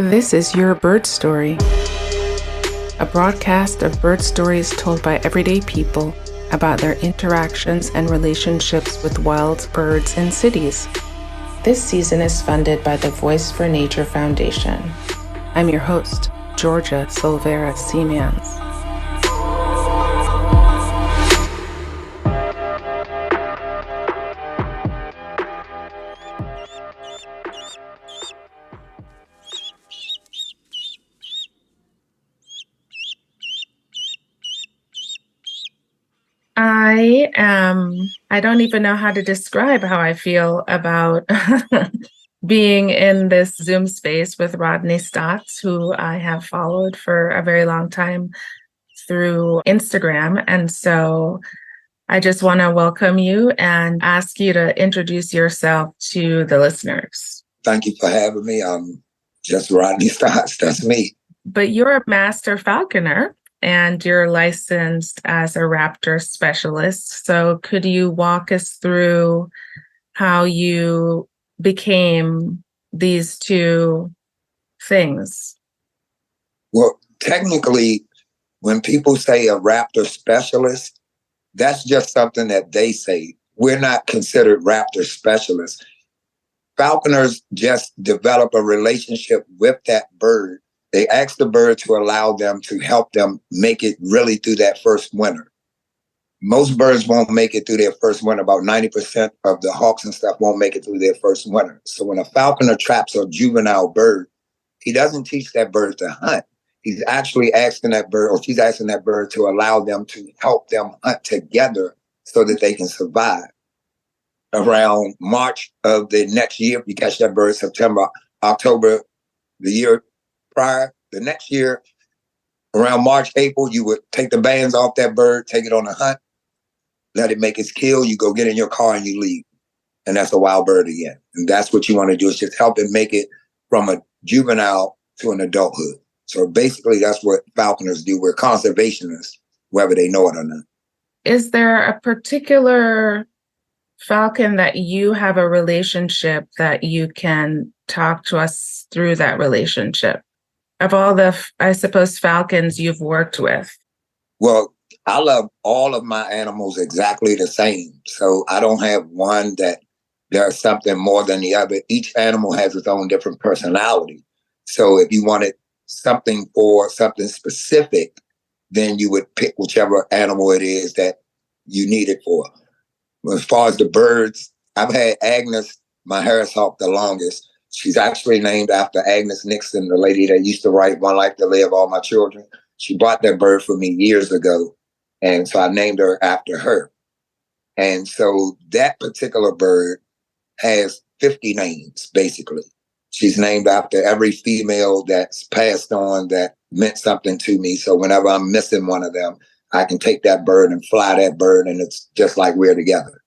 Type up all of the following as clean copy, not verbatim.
This is Your Bird Story, a broadcast of bird stories told by everyday people about their interactions and relationships with wild birds in cities. This season is funded by the Voice for Nature Foundation. I'm your host, Georgia Silvera Seamans. I don't even know how to describe how I feel about being in this Zoom space with Rodney Stotts, who I have followed for a very long time through Instagram. And so I just want to welcome you and ask you to introduce yourself to the listeners. Thank you for having me. I'm just Rodney Stotts. That's me. But you're a master falconer, and you're licensed as a raptor specialist. So could you walk us through how you became these two things? Well, technically, when people say a raptor specialist, that's just something that they say. We're not considered raptor specialists. Falconers just develop a relationship with that bird. They ask the bird to allow them to help them make it really through that first winter. Most birds won't make it through their first winter. About 90% of the hawks and stuff won't make it through their first winter. So when a falconer traps a juvenile bird, he doesn't teach that bird to hunt. He's actually asking that bird, or she's asking that bird to allow them to help them hunt together so that they can survive. Around March of the next year, if you catch that bird September, October, the year prior, the next year, around March, April, you would take the bands off that bird, take it on a hunt, let it make its kill, you go get in your car and you leave. And that's a wild bird again. And that's what you want to do, is just help it make it from a juvenile to an adulthood. So basically that's what falconers do. We're conservationists, whether they know it or not. Is there a particular falcon that you have a relationship that you can talk to us through that relationship? Of all the, I suppose, falcons you've worked with? Well, I love all of my animals exactly the same. So I don't have one that there's something more than the other. Each animal has its own different personality. So if you wanted something for something specific, then you would pick whichever animal it is that you need it for. As far as the birds, I've had Agnes, my Harris hawk, the longest. She's actually named after Agnes Nixon, the lady that used to write One Life to Live, All My Children. She bought that bird for me years ago. And so I named her after her. And so that particular bird has 50 names, basically. She's named after every female that's passed on that meant something to me. So whenever I'm missing one of them, I can take that bird and fly that bird, and it's just like we're together.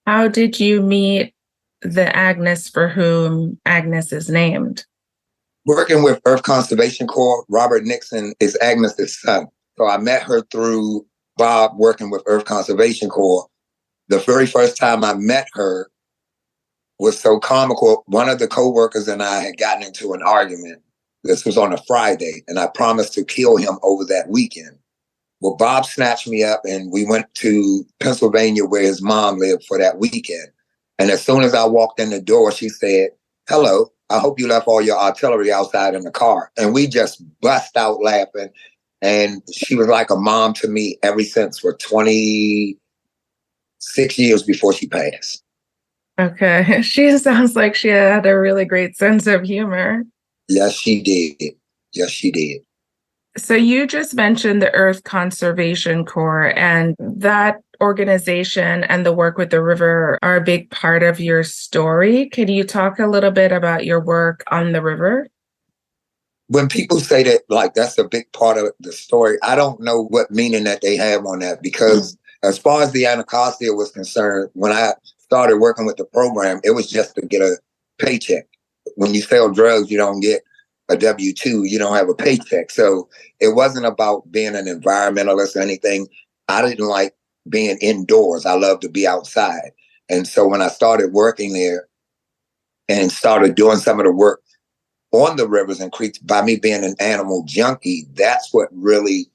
How did you meet the Agnes for whom Agnes is named? Working with Earth Conservation Corps, Robert Nixon is Agnes's son. So I met her through Bob working with Earth Conservation Corps. The very first time I met her was so comical. One of the co-workers and I had gotten into an argument. This was on a Friday, and I promised to kill him over that weekend. Well, Bob snatched me up and we went to Pennsylvania where his mom lived for that weekend. And as soon as I walked in the door, she said, "Hello, I hope you left all your artillery outside in the car." And we just bust out laughing. And she was like a mom to me ever since, for 26 years before she passed. Okay. She sounds like she had a really great sense of humor. Yes, she did. Yes, she did. So you just mentioned the Earth Conservation Corps, and that organization and the work with the river are a big part of your story. Can you talk a little bit about your work on the river? When people say that, like, that's a big part of the story, I don't know what meaning that they have on that, because as far as the Anacostia was concerned, when I started working with the program, it was just to get a paycheck. When you sell drugs, you don't get a W-2, you don't have a paycheck. So it wasn't about being an environmentalist or anything. I didn't like being indoors. I love to be outside. And so when I started working there and started doing some of the work on the rivers and creeks, by me being an animal junkie, that's what really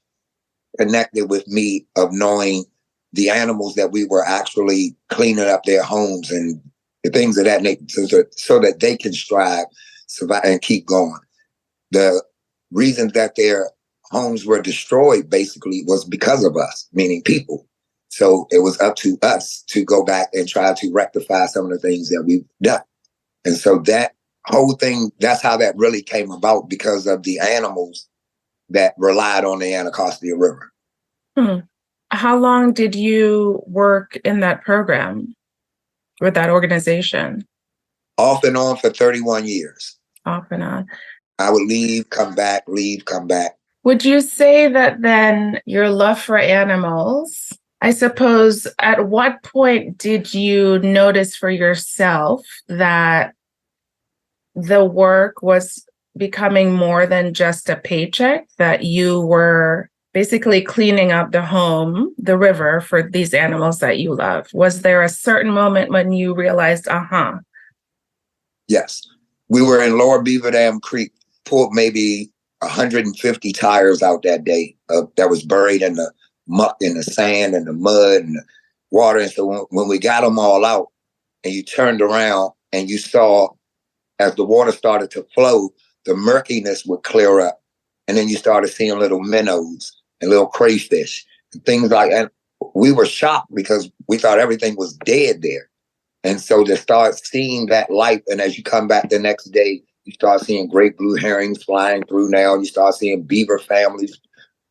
connected with me, of knowing the animals that we were actually cleaning up their homes and the things of that nature, so that they can strive, survive, and keep going. The reason that their homes were destroyed basically was because of us, meaning people. So it was up to us to go back and try to rectify some of the things that we've done. And so that whole thing, that's how that really came about, because of the animals that relied on the Anacostia River. How long did you work in that program with that organization? Off and on for 31 years. Off and on. I would leave, come back, leave, come back. Would you say that then your love for animals, I suppose, at what point did you notice for yourself that the work was becoming more than just a paycheck, that you were basically cleaning up the home, the river, for these animals that you love? Was there a certain moment when you realized, Yes. We were in Lower Beaver Dam Creek, pulled maybe 150 tires out that day that was buried in the muck and the sand and the mud and the water. And so when we got them all out and you turned around and you saw, as the water started to flow, the murkiness would clear up. And then you started seeing little minnows and little crayfish and things like that. We were shocked because we thought everything was dead there. And so to start seeing that life, and as you come back the next day, you start seeing great blue herrings flying through now. You start seeing beaver families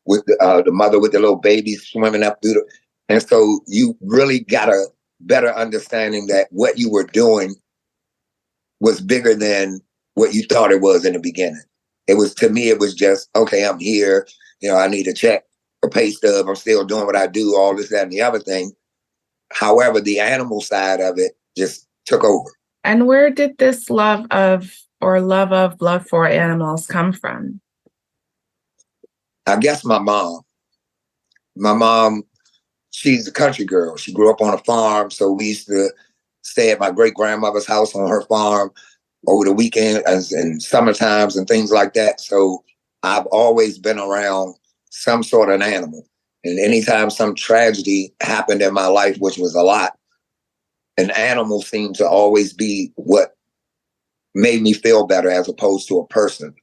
with the mother with the little babies swimming up through and so you really got a better understanding that what you were doing was bigger than what you thought it was in the beginning. It was, to me, it was just, okay, I'm here. I need a check, a pay stub. I'm still doing what I do, all this, that, and the other thing. However, the animal side of it just took over. And where did this love for animals come from? I guess my mom. My mom, she's a country girl. She grew up on a farm, so we used to stay at my great-grandmother's house on her farm over the weekend and summer times and things like that. So I've always been around some sort of animal. And anytime some tragedy happened in my life, which was a lot, an animal seemed to always be what made me feel better as opposed to a person.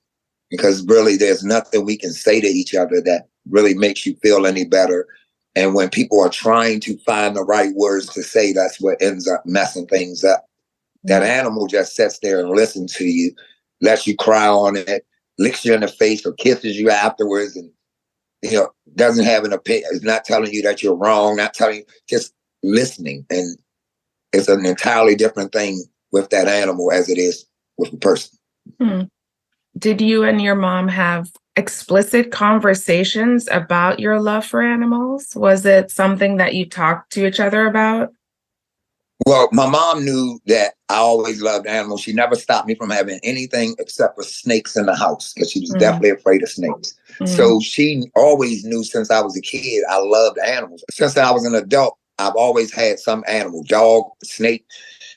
Because really, there's nothing we can say to each other that really makes you feel any better. And when people are trying to find the right words to say, that's what ends up messing things up. That animal just sits there and listens to you, lets you cry on it, licks you in the face or kisses you afterwards, and doesn't have an opinion. It's not telling you that you're wrong, not telling you, just listening. And it's an entirely different thing with that animal as it is with a person. Did you and your mom have explicit conversations about your love for animals? Was it something that you talked to each other about? Well, my mom knew that I always loved animals. She never stopped me from having anything except for snakes in the house, because she was definitely afraid of snakes. So she always knew since I was a kid, I loved animals. Since I was an adult, I've always had some animal, dog, snake,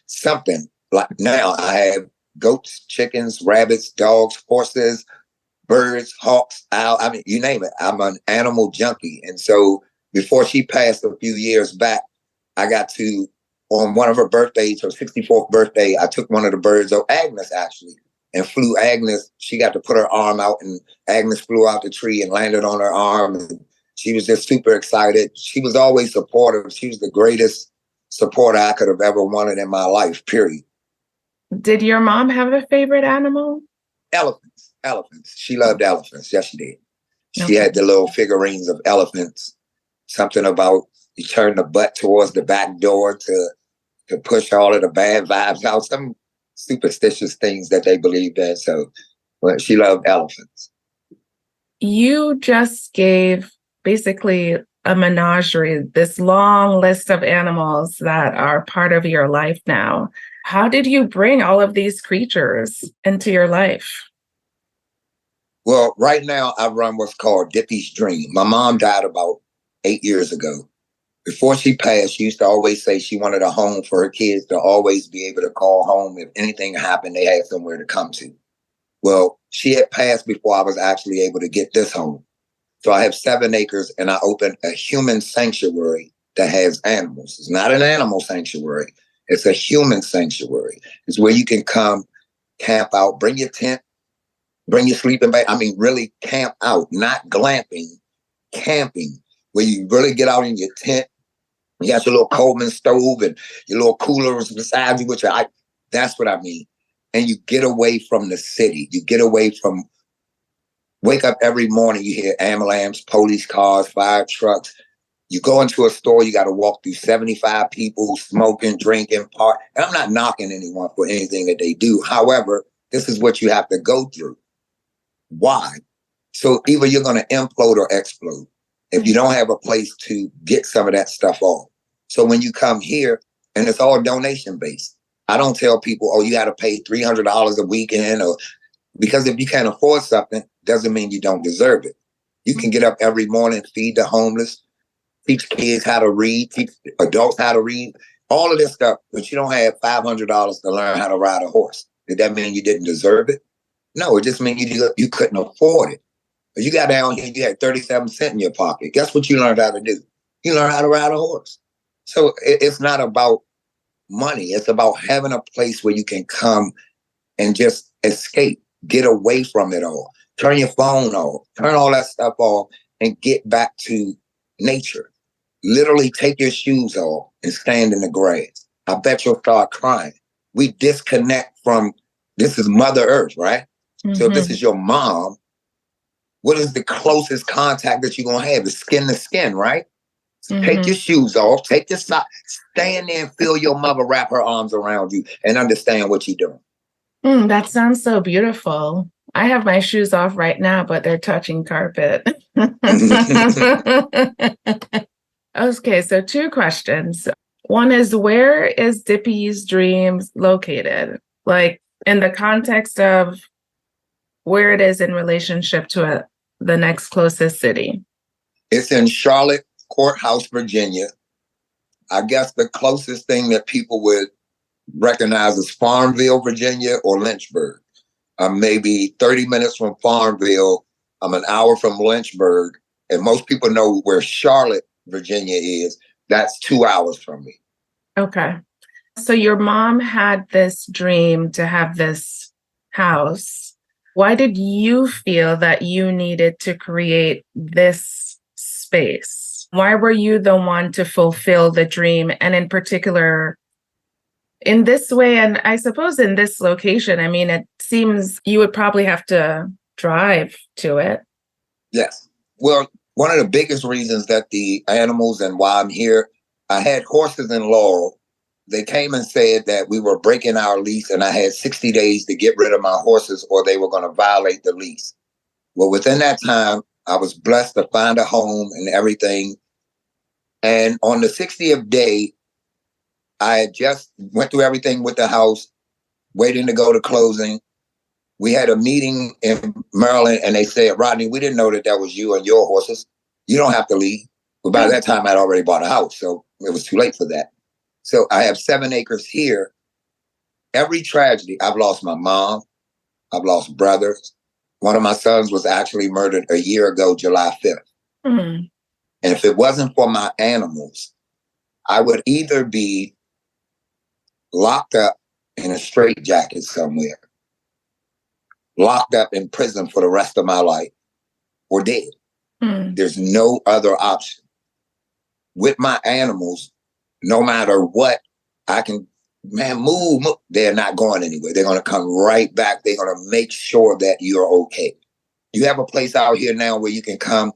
something. Like now I have goats, chickens, rabbits, dogs, horses, birds, hawks, owl. I mean, you name it. I'm an animal junkie. And so before she passed a few years back, I got to, on one of her birthdays, her 64th birthday, I took one of the birds, Agnes actually, and flew Agnes. She got to put her arm out, and Agnes flew out the tree and landed on her arm. And she was just super excited. She was always supportive. She was the greatest supporter I could have ever wanted in my life, period. Did your mom have a favorite animal? Elephants. She loved elephants. Yes, she did. She had the little figurines of elephants. Something about you turn the butt towards the back door to push all of the bad vibes out. Some superstitious things that they believed in. So she loved elephants. You just gave basically a menagerie, this long list of animals that are part of your life now. How did you bring all of these creatures into your life? Well, right now I run what's called Dippy's Dream. My mom died about 8 years ago. Before she passed, she used to always say she wanted a home for her kids to always be able to call home. If anything happened, they had somewhere to come to. Well, she had passed before I was actually able to get this home. So I have 7 acres and I opened a human sanctuary that has animals. It's not an animal sanctuary. It's a human sanctuary. It's where you can come, camp out, bring your tent, bring your sleeping bag. I mean, really camp out, not glamping, camping, where you really get out in your tent. You got your little Coleman stove and your little coolers beside you, that's what I mean. And you get away from the city. You get away from, wake up every morning, you hear ambulance, police cars, fire trucks. You go into a store, you got to walk through 75 people smoking, drinking, park. And I'm not knocking anyone for anything that they do. However, this is what you have to go through. Why? So either you're going to implode or explode if you don't have a place to get some of that stuff off. So when you come here, and it's all donation based, I don't tell people, oh, you got to pay $300 a weekend, or because if you can't afford something, doesn't mean you don't deserve it. You can get up every morning, feed the homeless, teach kids how to read, teach adults how to read, all of this stuff, but you don't have $500 to learn how to ride a horse. Did that mean you didn't deserve it? No, it just means you couldn't afford it. But you got down here, you had 37 cents in your pocket. Guess what you learned how to do? You learned how to ride a horse. So it's not about money. It's about having a place where you can come and just escape, get away from it all. Turn your phone off, turn all that stuff off, and get back to nature. Literally take your shoes off and stand in the grass. I bet you'll start crying. We disconnect from, this is Mother Earth, right? Mm-hmm. So if this is your mom, what is the closest contact that you're going to have? It's skin to skin, right? Mm-hmm. Take your shoes off, take your socks, stand there and feel your mother wrap her arms around you and understand what you're doing. That sounds so beautiful. I have my shoes off right now, but they're touching carpet. Okay, so 2 questions. One is, where is Dippy's Dreams located? Like, in the context of where it is in relationship to the next closest city. It's in Charlotte Courthouse, Virginia. I guess the closest thing that people would recognize is Farmville, Virginia, or Lynchburg. I'm maybe 30 minutes from Farmville. I'm an hour from Lynchburg. And most people know where Charlotte, Virginia is. That's 2 hours from me. Okay. So your mom had this dream to have this house. Why did you feel that you needed to create this space? Why were you the one to fulfill the dream? And in particular, in this way, and I suppose in this location, I mean, it seems you would probably have to drive to it. Yes. Well, one of the biggest reasons that the animals and why I'm here, I had horses in Laurel. They came and said that we were breaking our lease and I had 60 days to get rid of my horses or they were going to violate the lease. Well, within that time, I was blessed to find a home and everything. And on the 60th day, I had just went through everything with the house, waiting to go to closing. We had a meeting in Maryland and they said, Rodney, we didn't know that was you and your horses. You don't have to leave. But by that time, I'd already bought a house, so it was too late for that. So I have 7 acres here. Every tragedy, I've lost my mom. I've lost brothers. One of my sons was actually murdered a year ago, July 5th. Mm-hmm. And if it wasn't for my animals, I would either be locked up in a straitjacket somewhere, locked up in prison for the rest of my life, or dead. Mm. There's no other option. With my animals, no matter what, I can, move. They're not going anywhere. They're going to come right back. They're going to make sure that you're okay. You have a place out here now where you can come.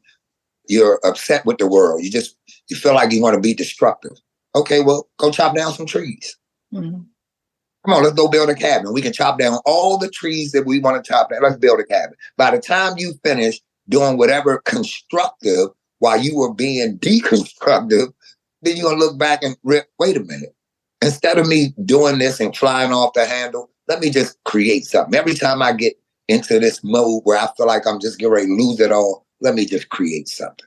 You're upset with the world. You feel like you want to be destructive. Okay, well, go chop down some trees. Mm-hmm. Come on, let's go build a cabin. We can chop down all the trees that we want to chop down. Let's build a cabin. By the time you finish doing whatever constructive while you were being deconstructive, then you're going to look back and wait a minute. Instead of me doing this and flying off the handle, let me just create something. Every time I get into this mode where I feel like I'm just getting ready to lose it all, let me just create something.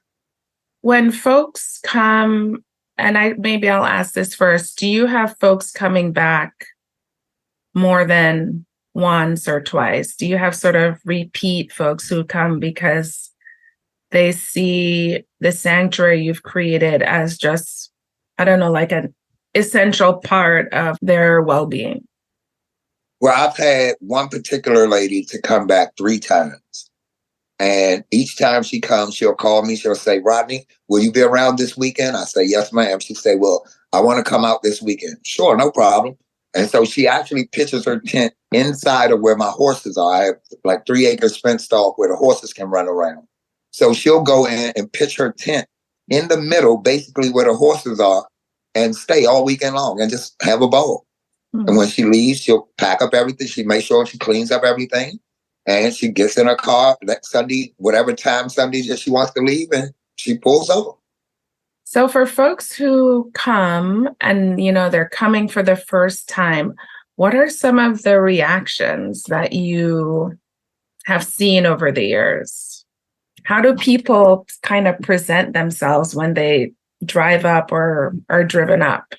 When folks come, and maybe I'll ask this first, do you have folks coming back more than once or twice? Do you have sort of repeat folks who come because they see the sanctuary you've created as just, I don't know, like an essential part of their well-being? Well, I've had one particular lady to come back 3 times. And each time she comes, she'll call me. She'll say, Rodney, will you be around this weekend? I say, yes, ma'am. She say, well, I want to come out this weekend. Sure, no problem. And so she actually pitches her tent inside of where my horses are. I have like 3 acres fenced off where the horses can run around. So she'll go in and pitch her tent in the middle, basically where the horses are, and stay all weekend long and just have a ball. And when she leaves, she'll pack up everything. She makes sure she cleans up everything. And she gets in her car that Sunday, whatever time Sunday that she wants to leave, and she pulls over. So for folks who come and, they're coming for the first time, what are some of the reactions that you have seen over the years? How do people kind of present themselves when they drive up or are driven up?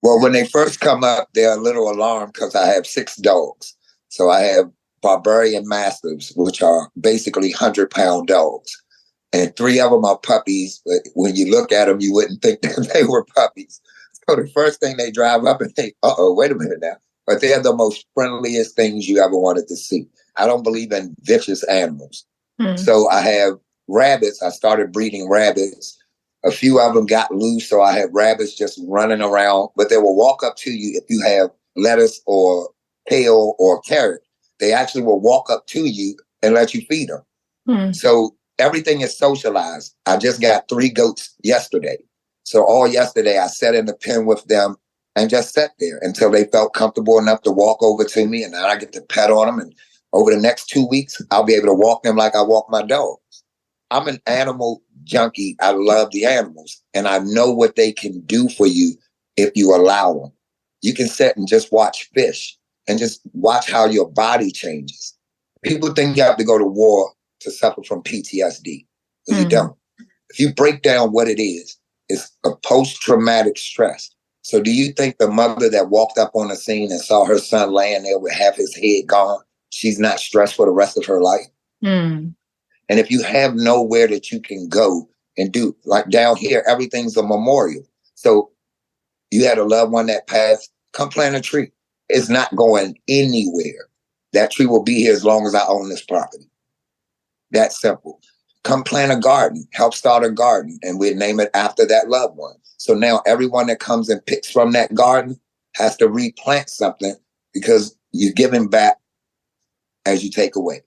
Well, when they first come up, they're a little alarmed because I have 6 dogs. So I have Barbarian Mastiffs, which are basically 100-pound dogs. And 3 of them are puppies. But when you look at them, you wouldn't think that they were puppies. So the first thing they drive up and think, wait a minute now. But they're the most friendliest things you ever wanted to see. I don't believe in vicious animals. So I have rabbits. I started breeding rabbits. A few of them got loose, so I had rabbits just running around. But they will walk up to you if you have lettuce or kale or carrot. They actually will walk up to you and let you feed them. So everything is socialized. I just got 3 goats yesterday. So all yesterday I sat in the pen with them and just sat there until they felt comfortable enough to walk over to me. And then I get to pet on them. And over the next 2 weeks, I'll be able to walk them like I walk my dogs. I'm an animal junkie. I love the animals. And I know what they can do for you if you allow them. You can sit and just watch fish and just watch how your body changes. People think you have to go to war to suffer from PTSD. But you don't. If you break down what it is, it's a post-traumatic stress. So do you think the mother that walked up on the scene and saw her son laying there with half his head gone, she's not stressed for the rest of her life? And if you have nowhere that you can go and do, like down here, everything's a memorial. So you had a loved one that passed, come plant a tree. It's not going anywhere. That tree will be here as long as I own this property. That's simple. Come plant a garden, help start a garden, and we'll name it after that loved one. So now everyone that comes and picks from that garden has to replant something because you're giving back as you take away.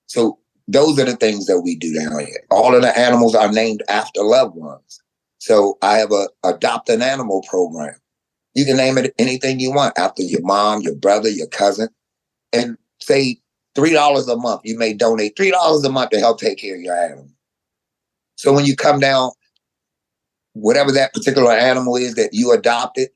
So those are the things that we do down here. All of the animals are named after loved ones. So I have a adopt an animal program. You can name it anything you want after your mom, your brother, your cousin, and say $3 a month. You may donate $3 a month to help take care of your animal. So when you come down, whatever that particular animal is that you adopted,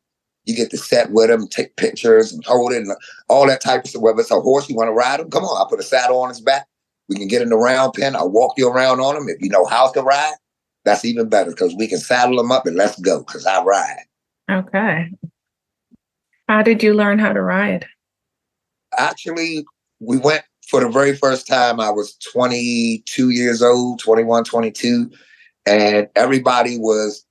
you get to sit with them, take pictures and hold it and all that type of stuff. Whether it's a horse, you want to ride him, come on, I'll put a saddle on his back. We can get in the round pen. I'll walk you around on him. If you know how to ride, that's even better because we can saddle him up and let's go because I ride. Okay. How did you learn how to ride? Actually, we went for the very first time. I was 22 years old, 21, 22. And everybody was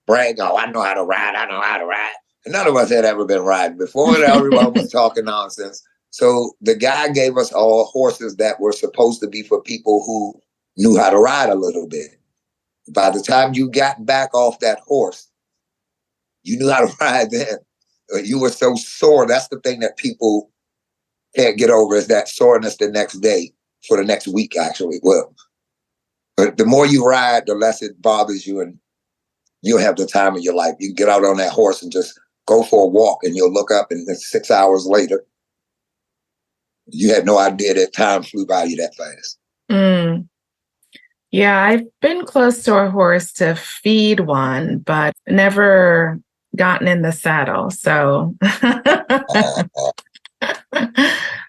bragging, oh, I know how to ride. I know how to ride. And none of us had ever been riding before. And everyone was talking nonsense. So the guy gave us all horses that were supposed to be for people who knew how to ride a little bit. By the time you got back off that horse, you knew how to ride then. You were so sore. That's the thing that people can't get over is that soreness the next day for the next week, actually. Well, but the more you ride, the less it bothers you and you'll have the time of your life. You can get out on that horse and just go for a walk and you'll look up and then 6 hours later, you had no idea that time flew by you that fast. Yeah, I've been close to a horse to feed one, but never gotten in the saddle. So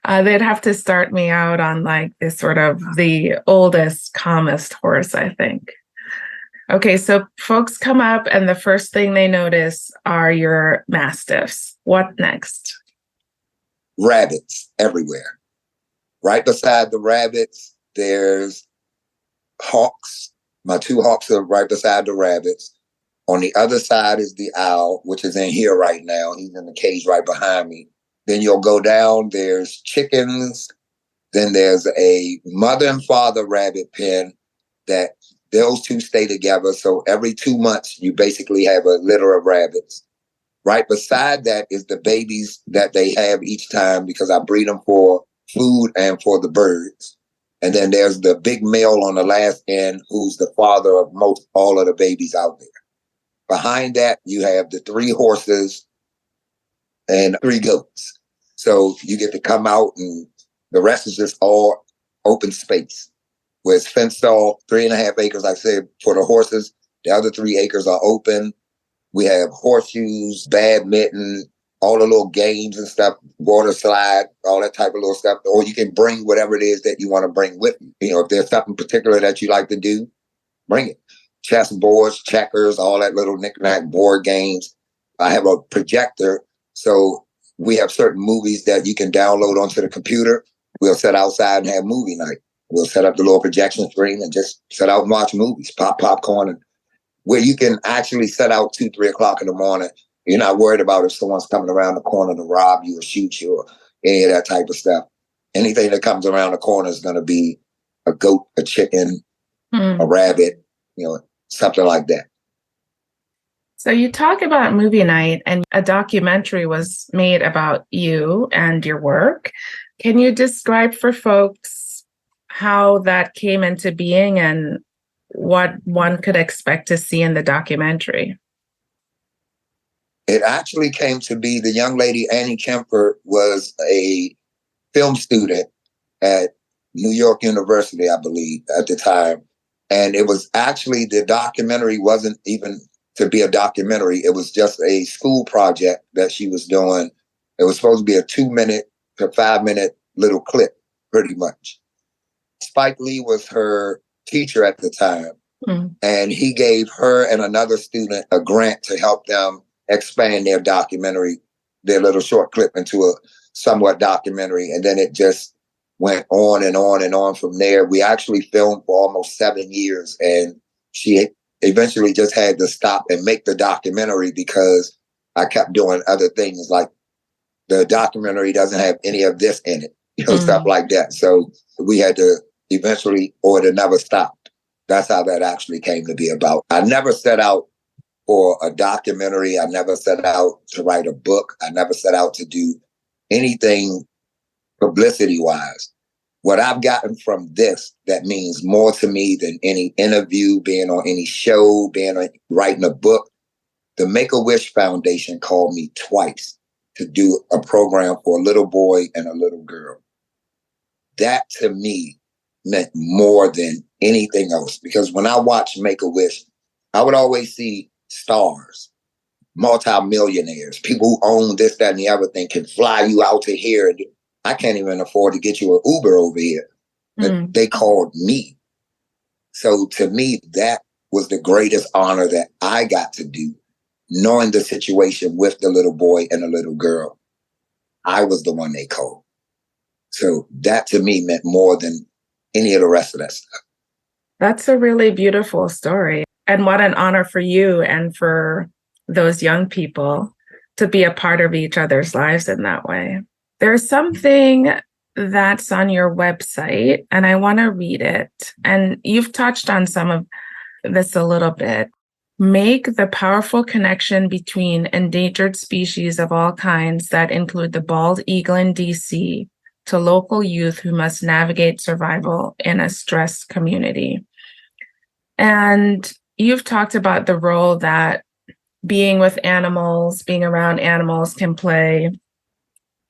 they'd have to start me out on like this sort of the oldest, calmest horse, I think. Okay, so folks come up and the first thing they notice are your mastiffs. What next? rabbits everywhere. Right beside the rabbits, there's hawks. My two hawks are right beside the rabbits. On the other side is the owl, which is in here right now. He's in the cage right behind me. Then you'll go down, there's chickens. Then there's a mother and father rabbit pen that those two stay together. So every 2 months, you basically have a litter of rabbits. Right beside that is the babies that they have each time, because I breed them for food and for the birds. And then there's the big male on the last end, who's the father of most all of the babies out there. Behind that, you have the 3 horses and 3 goats. So you get to come out, and the rest is just all open space, where it's fenced off, 3.5 acres, like I said, for the horses. The other 3 acres are open. We have horseshoes, badminton, all the little games and stuff, water slide, all that type of little stuff. Or you can bring whatever it is that you want to bring with you. You know, if there's something particular that you like to do, bring it. Chess boards, checkers, all that little knick-knack board games. I have a projector, so we have certain movies that you can download onto the computer. We'll sit outside and have movie night. We'll set up the little projection screen and just sit out and watch movies, pop popcorn, and where you can actually set out 2, 3 o'clock in the morning. You're not worried about if someone's coming around the corner to rob you or shoot you or any of that type of stuff. Anything that comes around the corner is going to be a goat, a chicken, a rabbit, you know, something like that. So you talk about movie night, and a documentary was made about you and your work. Can you describe for folks how that came into being and what one could expect to see in the documentary? It actually came to be, the young lady, Annie Kemper, was a film student at New York University, I believe, at the time. And it was actually, the documentary wasn't even to be a documentary. It was just a school project that she was doing. It was supposed to be a 2-minute to 5-minute little clip, pretty much. Spike Lee was her teacher at the time. And he gave her and another student a grant to help them expand their documentary, their little short clip, into a somewhat documentary. And then it just went on and on and on from there. We actually filmed for almost 7 years, and she eventually just had to stop and make the documentary because I kept doing other things, like the documentary doesn't have any of this in it, you know, stuff like that. So we had to eventually, or it never stopped. That's how that actually came to be about. I never set out for a documentary. I never set out to write a book. I never set out to do anything publicity-wise. What I've gotten from this that means more to me than any interview, being on any show, writing a book, the Make-A-Wish Foundation called me twice to do a program for a little boy and a little girl. That to me meant more than anything else, because when I watched Make-A-Wish, I would always see stars, multimillionaires, people who own this, that, and the other thing, can fly you out to here. I can't even afford to get you an Uber over here. They called me. So to me, that was the greatest honor that I got to do, knowing the situation with the little boy and the little girl. I was the one they called. So that to me meant more than any of the rest of that stuff. That's a really beautiful story. And what an honor for you and for those young people to be a part of each other's lives in that way. There's something that's on your website, and I want to read it. And you've touched on some of this a little bit. Make the powerful connection between endangered species of all kinds that include the bald eagle in DC to local youth who must navigate survival in a stressed community. And you've talked about the role that being with animals, being around animals can play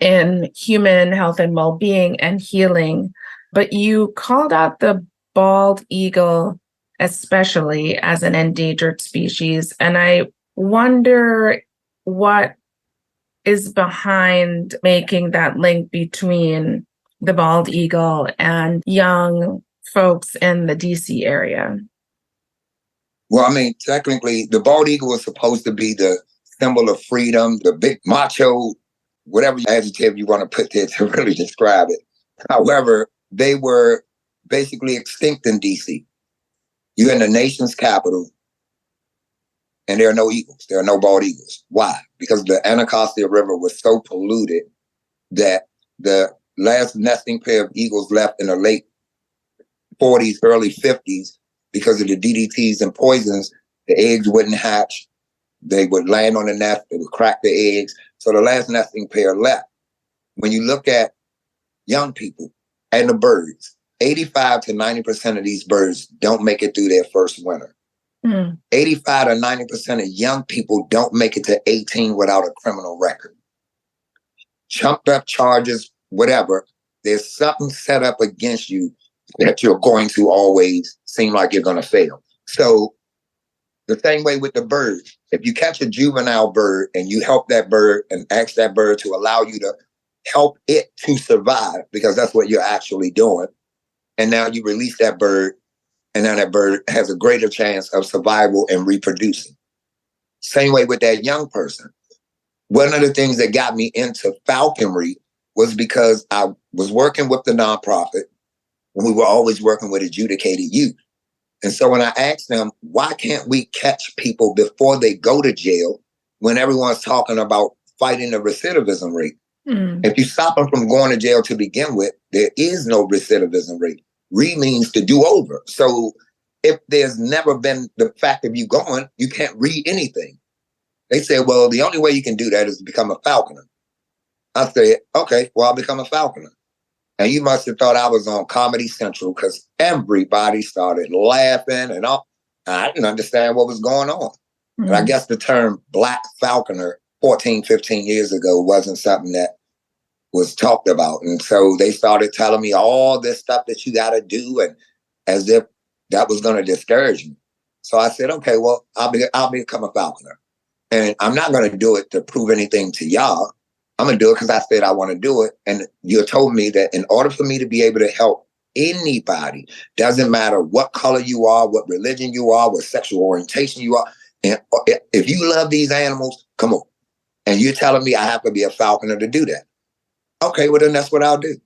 in human health and well-being and healing. But you called out the bald eagle especially as an endangered species. And I wonder what is behind making that link between the bald eagle and young folks in the DC area. Well, I mean, technically, the bald eagle was supposed to be the symbol of freedom, the big macho whatever adjective you want to put there to really describe it. However, they were basically extinct in DC. You're in the nation's capital, and there are no eagles. There are no bald eagles. Why? Because the Anacostia River was so polluted that the last nesting pair of eagles left in the late 40s, early 50s, because of the DDTs and poisons, the eggs wouldn't hatch. They would land on the nest. They would crack the eggs. So the last nesting pair left. When you look at young people and the birds, 85 to 90% of these birds don't make it through their first winter. 85 to 90% of young people don't make it to 18 without a criminal record. Chumped up charges, whatever. There's something set up against you that you're going to always seem like you're going to fail. So the same way with the bird, if you catch a juvenile bird and you help that bird and ask that bird to allow you to help it to survive, because that's what you're actually doing, and now you release that bird, and now that bird has a greater chance of survival and reproducing. Same way with that young person. One of the things that got me into falconry was because I was working with the nonprofit, and we were always working with adjudicated youth. And so when I asked them, why can't we catch people before they go to jail when everyone's talking about fighting the recidivism rate? If you stop them from going to jail to begin with, there is no recidivism rate. Means to do over. So if there's never been the fact of you going, you can't read anything. They said, well, the only way you can do that is to become a falconer. I said, okay, well, I'll become a falconer. And you must have thought I was on Comedy Central because everybody started laughing and all. I didn't understand what was going on. And I guess the term Black falconer 14, 15 years ago wasn't something that was talked about. And so they started telling me all this stuff that you got to do, and as if that was going to discourage me. So I said, okay, well, I'll become a falconer. And I'm not going to do it to prove anything to y'all. I'm going to do it because I said I want to do it. And you told me that in order for me to be able to help anybody, doesn't matter what color you are, what religion you are, what sexual orientation you are, and if you love these animals, come on. And you're telling me I have to be a falconer to do that. Okay, well, then that's what I'll do.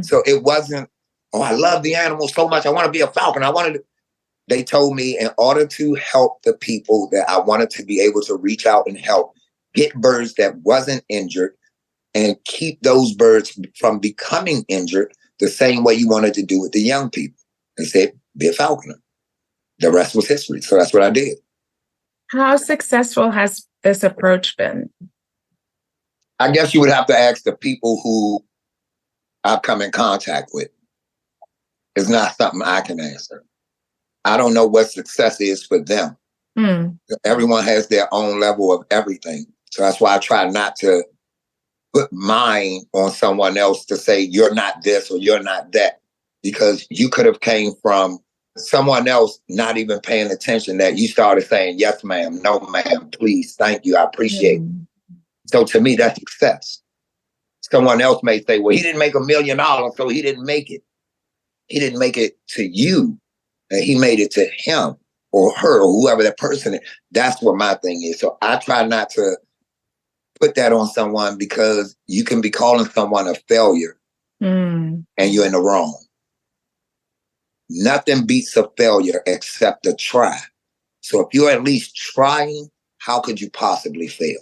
So it wasn't, oh, I love the animals so much, I want to be a falconer. They told me in order to help the people that I wanted to be able to reach out and help get birds that wasn't injured and keep those birds from becoming injured the same way you wanted to do with the young people. They said, be a falconer. The rest was history. So that's what I did. How successful has this approach been? I guess you would have to ask the people who I've come in contact with. It's not something I can answer. I don't know what success is for them. Everyone has their own level of everything. So that's why I try not to put mine on someone else to say, you're not this or you're not that, because you could have came from someone else not even paying attention that you started saying, yes, ma'am, no, ma'am, please, thank you, I appreciate it. So to me, that's success. Someone else may say, well, he didn't make $1 million, so he didn't make it. He didn't make it to you. And he made it to him or her or whoever that person is. That's what my thing is. So I try not to put that on someone, because you can be calling someone a failure and you're in the wrong. Nothing beats a failure except a try. So if you're at least trying, how could you possibly fail?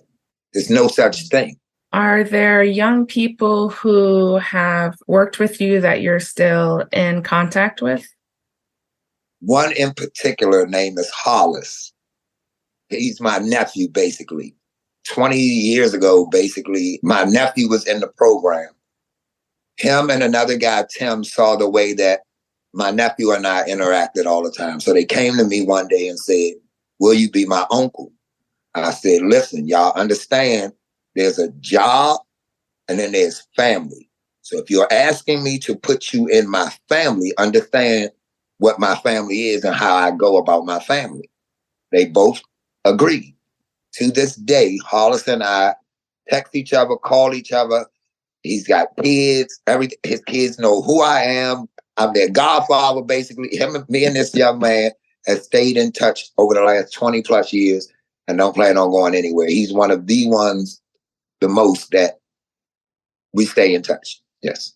There's no such thing. Are there young people who have worked with you that you're still in contact with? One in particular name is Hollis. He's my nephew, basically. 20 years ago, basically, my nephew was in the program. Him and another guy, Tim, saw the way that my nephew and I interacted all the time. So they came to me one day and said, will you be my uncle? I said, listen, y'all understand there's a job and then there's family. So if you're asking me to put you in my family, understand what my family is and how I go about my family. They both agreed. To this day, Hollis and I text each other, call each other. He's got kids. His kids know who I am. I'm their godfather, basically. Me and this young man have stayed in touch over the last 20 plus years and don't plan on going anywhere. He's one of the ones, the most, that We stay in touch. Yes.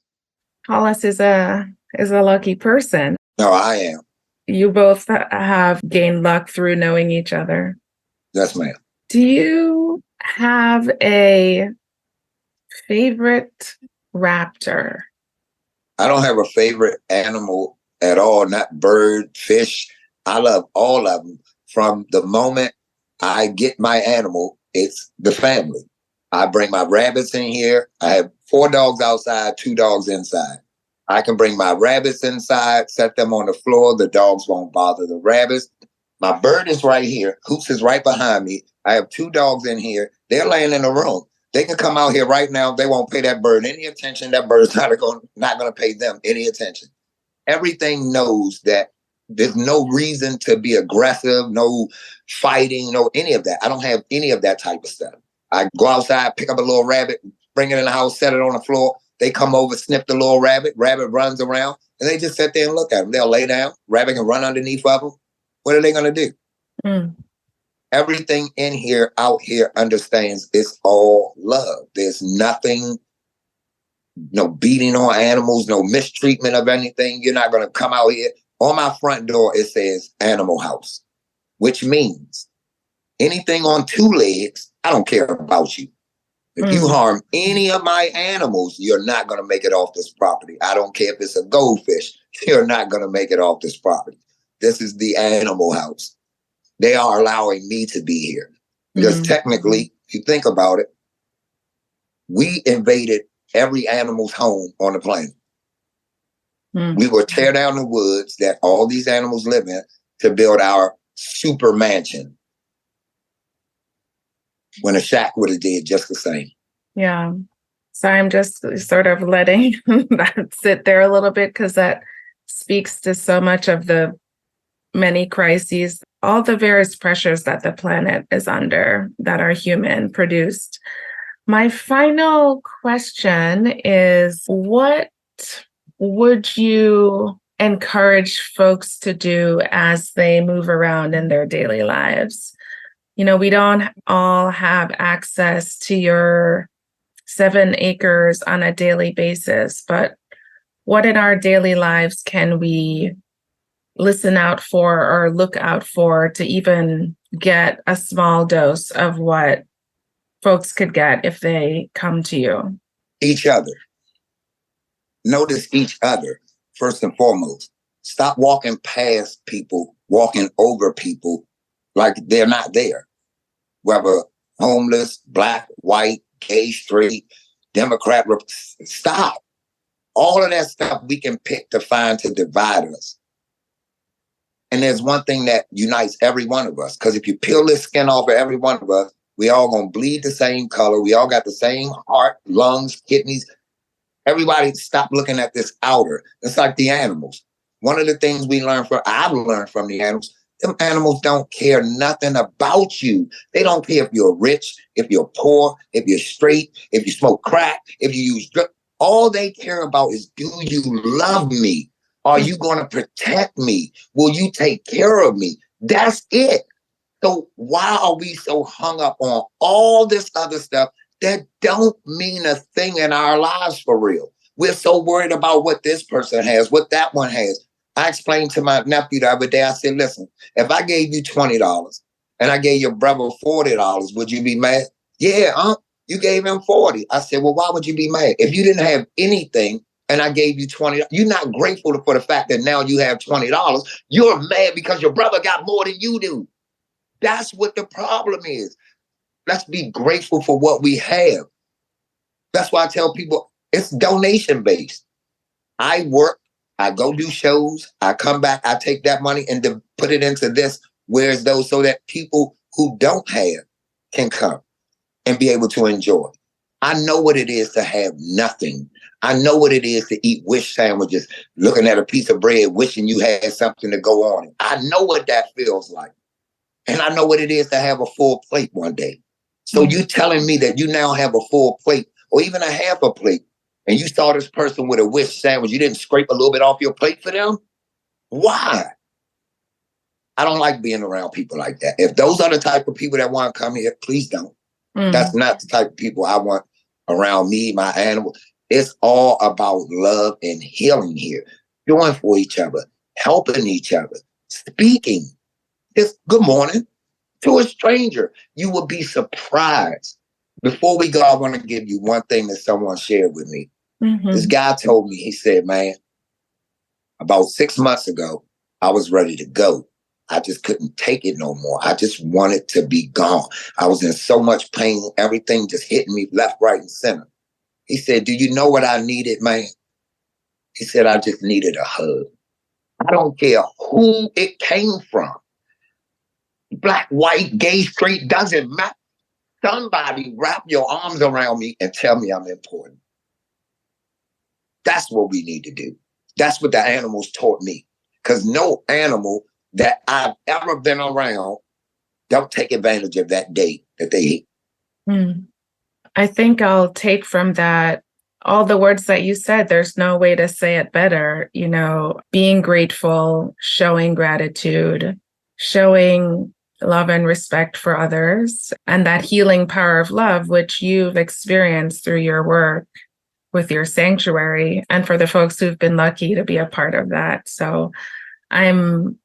Hollis is a lucky person. No, I am. You both have gained luck through knowing each other. Yes, ma'am. Do you have a favorite raptor? I don't have a favorite animal at all, not bird, fish. I love all of them. From the moment I get my animal, it's the family. I bring my rabbits in here. I have 4 dogs outside, 2 dogs inside. I can bring my rabbits inside, set them on the floor. The dogs won't bother the rabbits. My bird is right here. Hoops is right behind me. I have 2 dogs in here. They're laying in the room. They can come out here right now. They won't pay that bird any attention. That bird's not going to pay them any attention. Everything knows that there's no reason to be aggressive, no fighting, no any of that. I don't have any of that type of stuff. I go outside, pick up a little rabbit, bring it in the house, set it on the floor. They come over, sniff the little rabbit. Rabbit runs around, and they just sit there and look at them. They'll lay down. Rabbit can run underneath of them. What are they going to do? Everything in here, out here, understands it's all love. There's nothing, no beating on animals, no mistreatment of anything. You're not going to come out here. On my front door, it says Animal House, which means anything on 2 legs, I don't care about you. If you harm any of my animals, you're not going to make it off this property. I don't care if it's a goldfish. You're not going to make it off this property. This is the Animal House. They are allowing me to be here. Because technically, if you think about it, we invaded every animal's home on the planet. We will tear down the woods that all these animals live in to build our super mansion. When a shack would have did just the same. Yeah. So I'm just sort of letting that sit there a little bit, because that speaks to so much of the many crises, all the various pressures that the planet is under that are human produced. My final question is, what would you encourage folks to do as they move around in their daily lives? You know, we don't all have access to your 7 acres on a daily basis, but what in our daily lives can we listen out for or look out for to even get a small dose of what folks could get if they come to you? Each other. Notice each other, first and foremost. Stop walking past people, walking over people like they're not there. Whether homeless, black, white, gay, straight, Democrat, stop. All of that stuff we can pick to find to divide us. And there's one thing that unites every one of us. Because if you peel this skin off of every one of us, we all gonna bleed the same color. We all got the same heart, lungs, kidneys. Everybody stop looking at this outer. It's like the animals. One of the things I've learned from the animals, them animals don't care nothing about you. They don't care if you're rich, if you're poor, if you're straight, if you smoke crack, if you use drugs. All they care about is, do you love me? Are you going to protect me? Will you take care of me? That's it. So why are we so hung up on all this other stuff that don't mean a thing in our lives for real? We're so worried about what this person has, what that one has. I explained to my nephew the other day, I said, listen, if I gave you $20 and I gave your brother $40, would you be mad? Yeah, you gave him 40. I said, well, why would you be mad? If you didn't have anything and I gave you $20, you're not grateful for the fact that now you have $20. You're mad because your brother got more than you do. That's what the problem is. Let's be grateful for what we have. That's why I tell people it's donation based. I work, I go do shows, I come back, I take that money and put it into this, where's those, so that people who don't have can come and be able to enjoy. I know what it is to have nothing. I know what it is to eat wish sandwiches, looking at a piece of bread, wishing you had something to go on it. I know what that feels like. And I know what it is to have a full plate one day. So you telling me that you now have a full plate or even a half a plate, and you saw this person with a wish sandwich, you didn't scrape a little bit off your plate for them? Why? I don't like being around people like that. If those are the type of people that want to come here, please don't. That's not the type of people I want around me, my animal. It's all about love and healing here, doing for each other, helping each other, speaking. It's good morning to a stranger. You will be surprised. Before we go, I want to give you one thing that someone shared with me. This guy told me, he said, man, about 6 months ago, I was ready to go. I just couldn't take it no more. I just wanted to be gone. I was in so much pain, everything just hitting me left, right, and center. He said, do you know what I needed, man? He said, I just needed a hug. I don't care who it came from. Black, white, gay, straight, doesn't matter. Somebody wrap your arms around me and tell me I'm important. That's what we need to do. That's what the animals taught me. Because no animal that I've ever been around don't take advantage of that day that they eat. I think I'll take from that all the words that you said. There's no way to say it better. You know, being grateful, showing gratitude, showing love and respect for others, and that healing power of love, which you've experienced through your work with your sanctuary, and for the folks who've been lucky to be a part of that. So I'm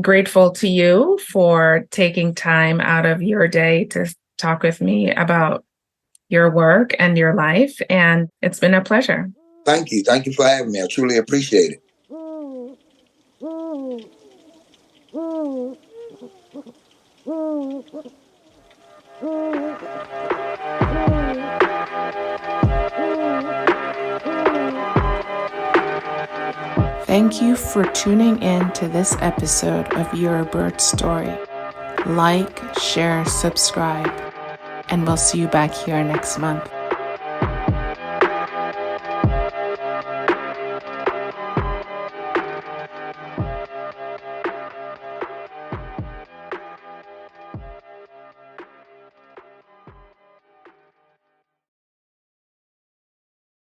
grateful to you for taking time out of your day to talk with me about your work and your life. And it's been a pleasure. Thank you. Thank you for having me. I truly appreciate it. Thank you for tuning in to this episode of Your Bird Story. Like, share, subscribe, and we'll see you back here next month.